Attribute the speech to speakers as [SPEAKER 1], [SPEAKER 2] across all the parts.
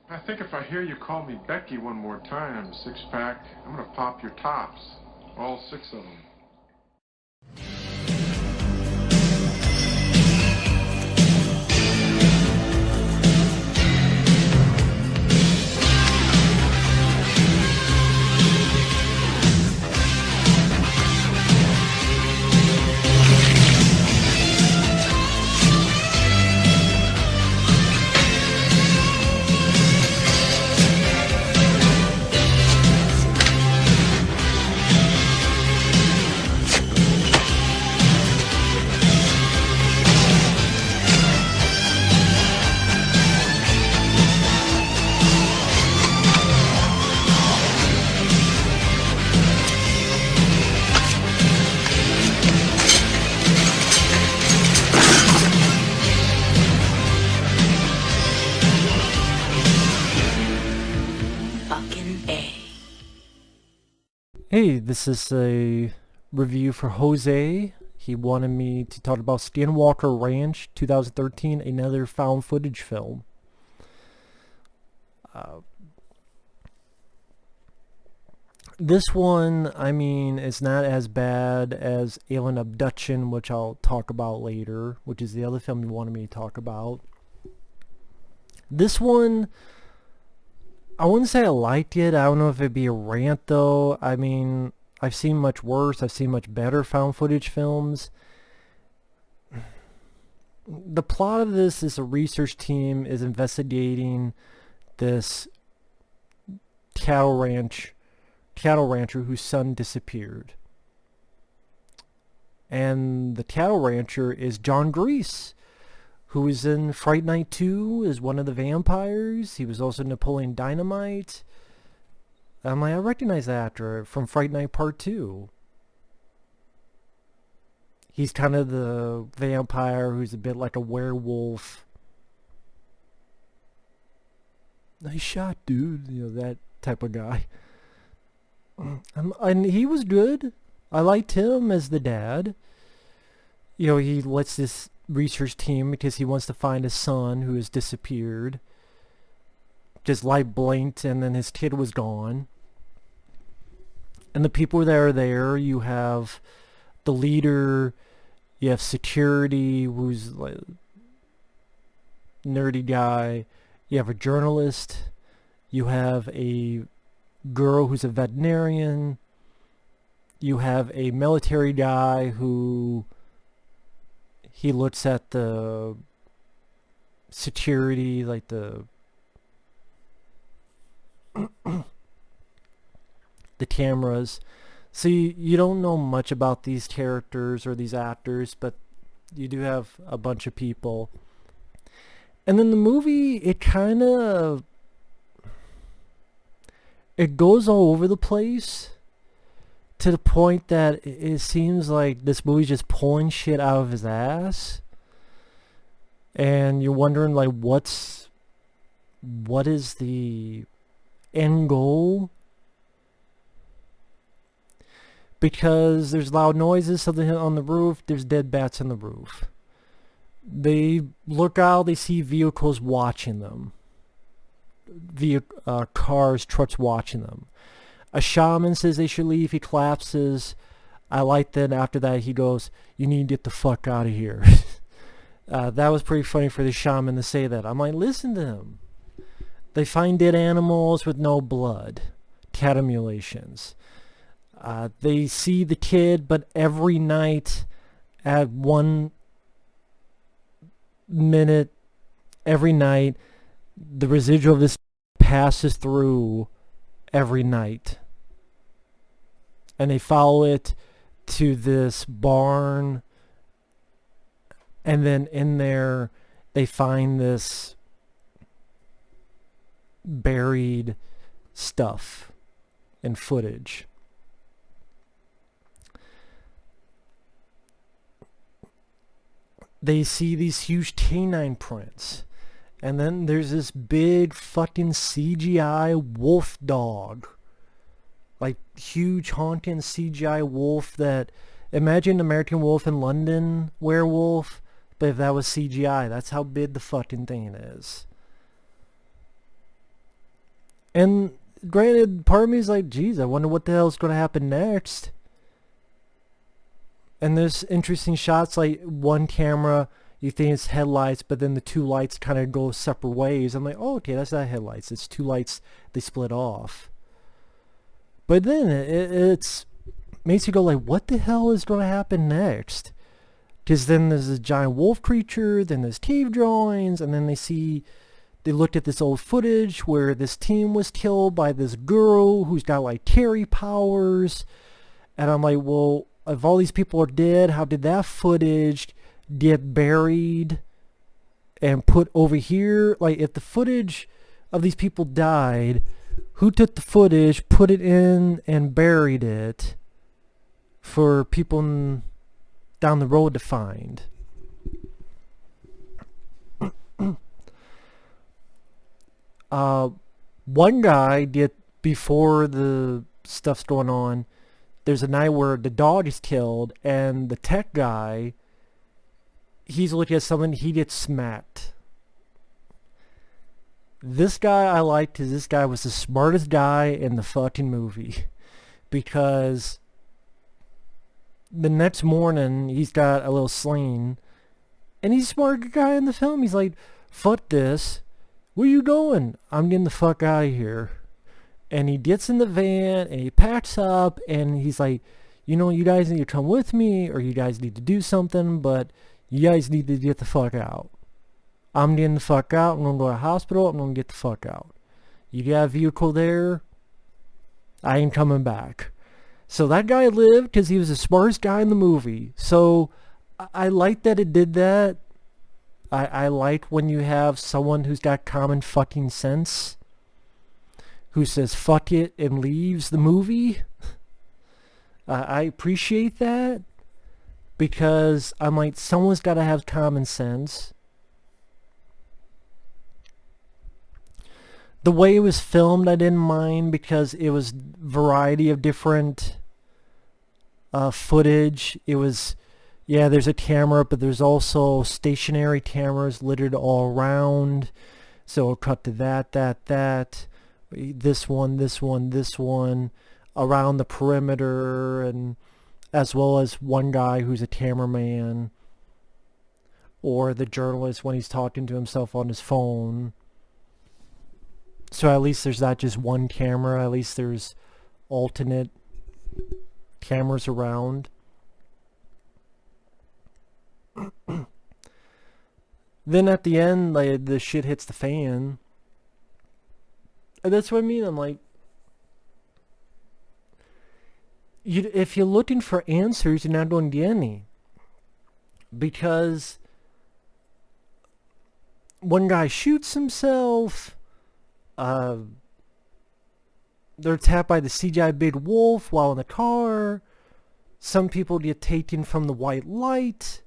[SPEAKER 1] I think if I hear you call me Becky one more time, six-pack, I'm gonna pop your tops. All six of them.
[SPEAKER 2] Hey, this is a review for Jose. He wanted me to talk about Skinwalker Ranch 2013, another found footage film. This one, I mean, is not as bad as Alien Abduction, which I'll talk about later, which is the other film you wanted me to talk about. This one, I wouldn't say I liked it. I don't know if it'd be a rant though. I mean, I've seen much worse. I've seen much better found footage films. The plot of this is a research team is investigating this cattle rancher whose son disappeared. And the cattle rancher is John Grease, who is in Fright Night 2 as one of the vampires. He was also Napoleon Dynamite. I recognize that actor from Fright Night Part 2. He's kind of the vampire who's a bit like a werewolf. Nice shot, dude. You know, that type of guy. And he was good. I liked him as the dad. You know, he lets this research team because he wants to find his son who has disappeared. Just light blinked and then his kid was gone. And the people that are there, you have the leader, you have security who's like nerdy guy, you have a journalist, you have a girl who's a veterinarian, you have a military guy who he looks at the security, like the cameras. So you don't know much about these characters or these actors, but you do have a bunch of people. And then the movie, it goes all over the place to the point that it seems like this movie's just pulling shit out of his ass. And you're wondering, like, what is the end goal? Because there's loud noises, something on the roof, there's dead bats on the roof. They look out, they see vehicles watching them. Cars, trucks watching them. A shaman says they should leave, he collapses. I like that after that he goes, "You need to get the fuck out of here." That was pretty funny for the shaman to say that. I'm like, listen to them. They find dead animals with no blood. Cat emulations. They see the kid, but every night at 1 minute, every night, the residual of this passes through every night. And they follow it to this barn, and then in there they find this buried stuff and footage. They see these huge canine prints, and then there's this big fucking CGI wolf dog, like huge honking CGI wolf that, imagine American Wolf in London werewolf, but if that was CGI, that's how big the fucking thing is. And granted, part of me is like, geez, I wonder what the hell's going to happen next. And there's interesting shots, like one camera, you think it's headlights, but then the two lights kind of go separate ways. I'm like, oh, okay, that's not headlights. It's two lights, they split off. But then it's makes you go like, what the hell is going to happen next? Because then there's a giant wolf creature, then there's cave drawings, and then they looked at this old footage where this team was killed by this girl who's got like Terry powers. And I'm like, well, if all these people are dead, how did that footage get buried and put over here? Like, if the footage of these people died, who took the footage, put it in, and buried it for people down the road to find? One guy did, before the stuff's going on, there's a night where the dog is killed, and the tech guy, he's looking at something, he gets smacked. This guy I liked, because this guy was the smartest guy in the fucking movie. Because the next morning, he's got a little sling, and he's the smartest guy in the film. He's like, fuck this. Where you going? I'm getting the fuck out of here. And he gets in the van, and he packs up, and he's like, you know, you guys need to come with me, or you guys need to do something, but you guys need to get the fuck out. I'm getting the fuck out. I'm going to go to the hospital. I'm going to get the fuck out. You got a vehicle there? I ain't coming back. So that guy lived because he was the smartest guy in the movie. So I like that it did that. I like when you have someone who's got common fucking sense, who says fuck it and leaves the movie. I appreciate that, because I'm like, someone's got to have common sense. The way it was filmed, I didn't mind, because it was variety of different footage. It was, yeah, there's a camera, but there's also stationary cameras littered all around. So it'll cut to that, this one, around the perimeter, and as well as one guy who's a cameraman, or the journalist when he's talking to himself on his phone. So at least there's not just one camera, at least there's alternate cameras around. Then at the end, like, the shit hits the fan. And that's what I mean. I'm like, if you're looking for answers, you're not going to get any. Because one guy shoots himself. They're attacked by the CGI big wolf while in the car. Some people get taken from the white light.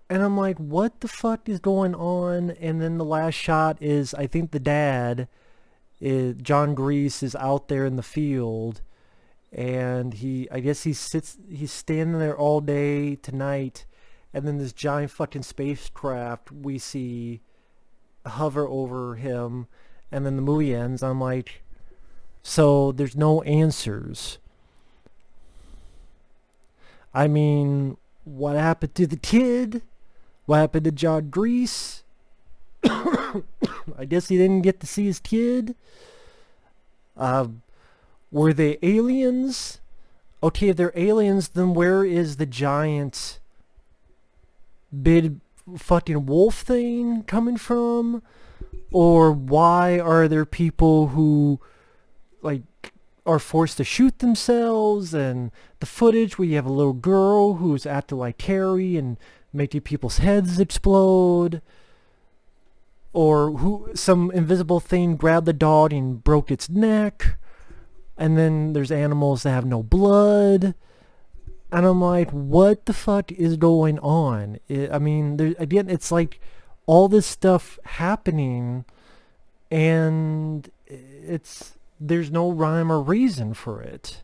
[SPEAKER 2] And I'm like, what the fuck is going on? And then the last shot is, I think the dad, John Grease, is out there in the field. And I guess he's standing there all day tonight. And then this giant fucking spacecraft we see hover over him. And then the movie ends. I'm like, so there's no answers. I mean, what happened to the kid? What happened to John Grease? I guess he didn't get to see his kid. Were they aliens? Okay, if they're aliens, then where is the giant big fucking wolf thing coming from? Or why are there people who, like, are forced to shoot themselves? And the footage where you have a little girl who's acting like Carrie and making people's heads explode, or some invisible thing grabbed the dog and broke its neck, and then there's animals that have no blood, and I'm like, what the fuck is going on? I mean, again, it's like all this stuff happening, and there's no rhyme or reason for it.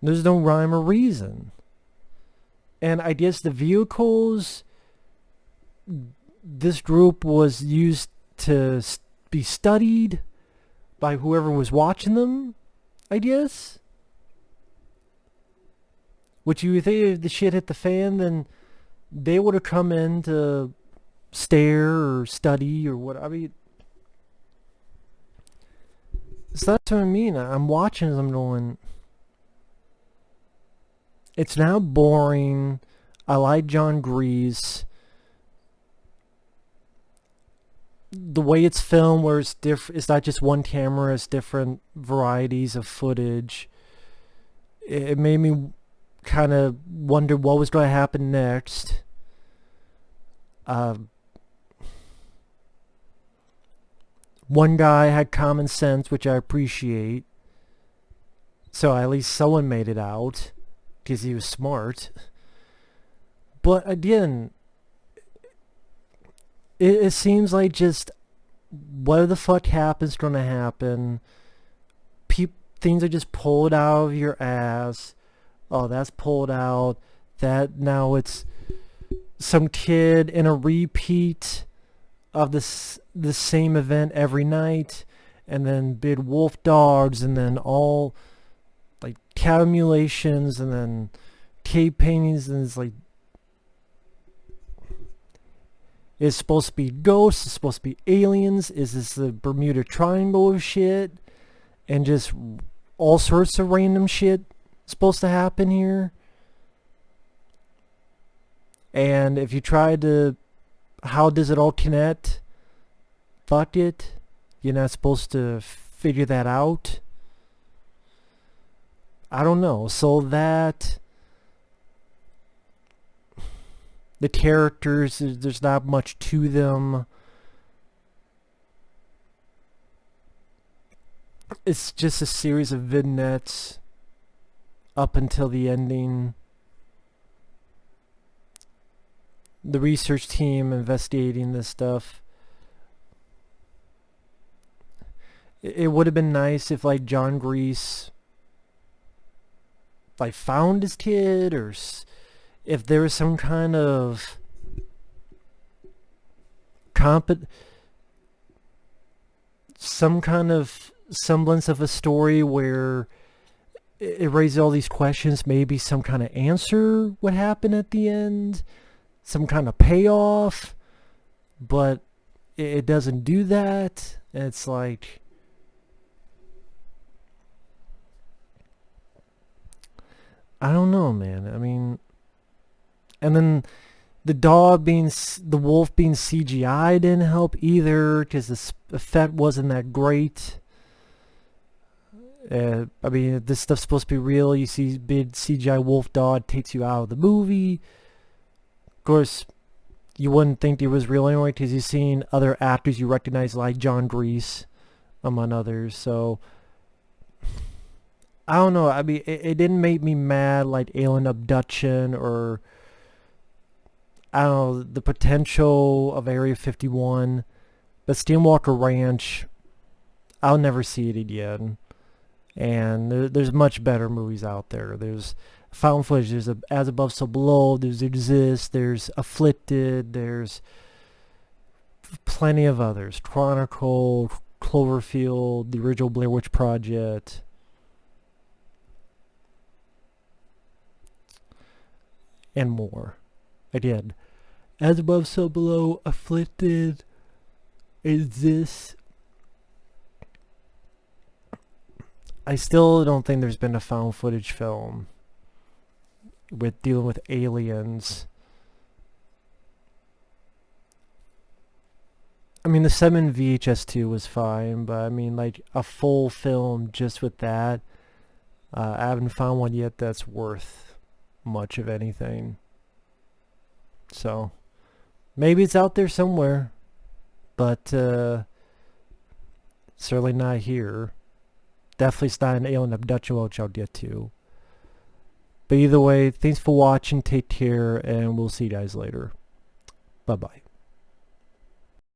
[SPEAKER 2] There's no rhyme or reason. And I guess the vehicles, this group was used to be studied by whoever was watching them, I guess. Which you think if the shit hit the fan, then they would have come in to stare or study or what. I mean, so that's what I mean. I'm watching as I'm going, it's now boring. I like John Grease. The way it's filmed, where it's not just one camera, it's different varieties of footage. It made me kind of wonder what was going to happen next. One guy had common sense, which I appreciate. So at least someone made it out, because he was smart. But again, it seems like just what the fuck happens going to happen. Things are just pulled out of your ass. Oh, that's pulled out. That now it's some kid in a repeat of the same event every night, and then big wolf dogs, and then all like cat emulations, and then cave paintings, and it's like it's supposed to be ghosts, it's supposed to be aliens. Is this the Bermuda Triangle of shit? And just all sorts of random shit supposed to happen here. And if you try to, how does it all connect? Fuck it. You're not supposed to figure that out. I don't know. So that the characters, there's not much to them. It's just a series of vignettes up until the ending. The research team investigating this stuff. It would have been nice if like John Grease like found his kid, or if there was some kind of some kind of semblance of a story where it raises all these questions. Maybe some kind of answer would happen at the end, some kind of payoff, but it doesn't do that. And it's like, I don't know, man. I mean, and then the wolf being CGI didn't help either, because the effect wasn't that great. I mean, this stuff's supposed to be real. You see big CGI wolf dog takes you out of the movie. Of course, you wouldn't think it was real anyway, because you've seen other actors you recognize like John Grease, among others. So I don't know. I mean, it didn't make me mad like alien abduction, or I don't know, the potential of Area 51. But Skinwalker Ranch, I'll never see it again. And there's much better movies out there. There's found footage. There's As Above, So Below. There's Exist. There's Afflicted. There's plenty of others. Chronicle, Cloverfield, the original Blair Witch Project. And more. Again, As Above, So Below, Afflicted, Exist. I still don't think there's been a found footage film with dealing with aliens. I mean, the 7 VHS2 was fine, but I mean, like a full film just with that, I haven't found one yet that's worth much of anything. So maybe it's out there somewhere, but certainly not here. Definitely it's not an alien abduction, which I'll get to. But either way, thanks for watching, take care, and we'll see you guys later. Bye-bye.